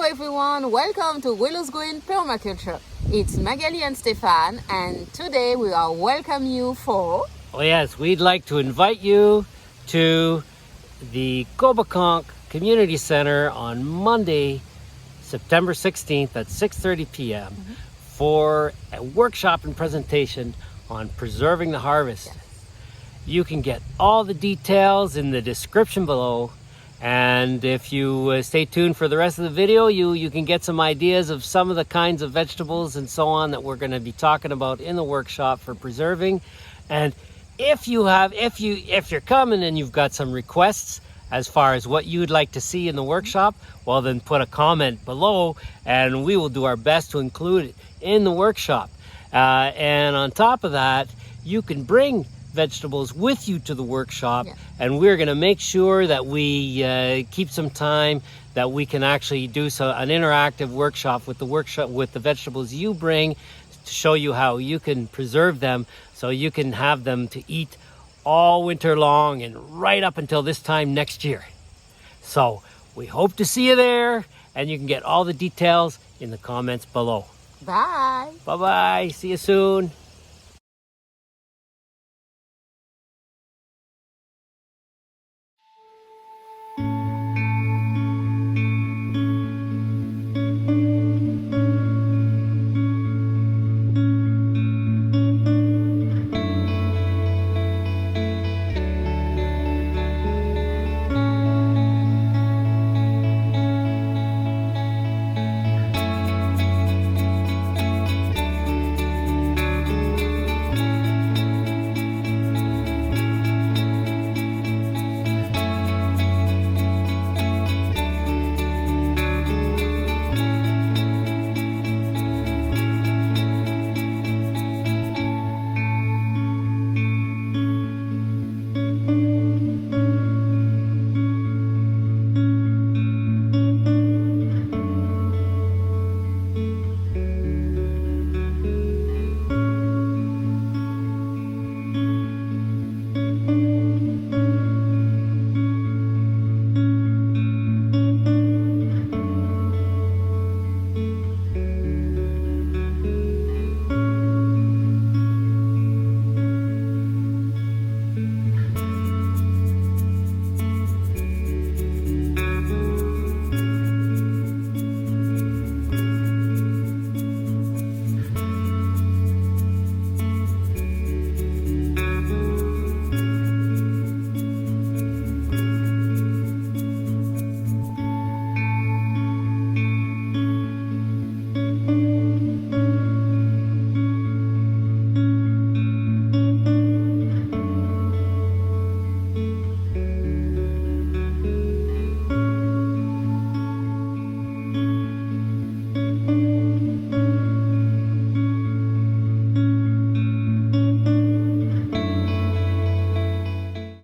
everyone, welcome to WillowsGreenPermaculture. It's Magali and Stefan, and today we are welcome you for... Oh yes, we'd like to invite you to the Coboconk Community Center on Monday, September 16th at 6:30 p.m. for a workshop and presentation on preserving the harvest. Yes. You can get all the details in the description below, and if you stay tuned for the rest of the video, you can get some ideas of some of the kinds of vegetables and so on that we're going to be talking about in the workshop for preserving. And if you're coming and you've got some requests as far as what you'd like to see in the workshop, well then put a comment below and we will do our best to include it in the workshop. And on top of that, you can bring vegetables with you to the workshop, and we're going to make sure that we keep some time that we can actually do an interactive workshop with the vegetables you bring to show you how you can preserve them so you can have them to eat all winter long and right up until this time next year. So we hope to see you there, and you can get all the details in the comments below. Bye! Bye-bye. See you soon.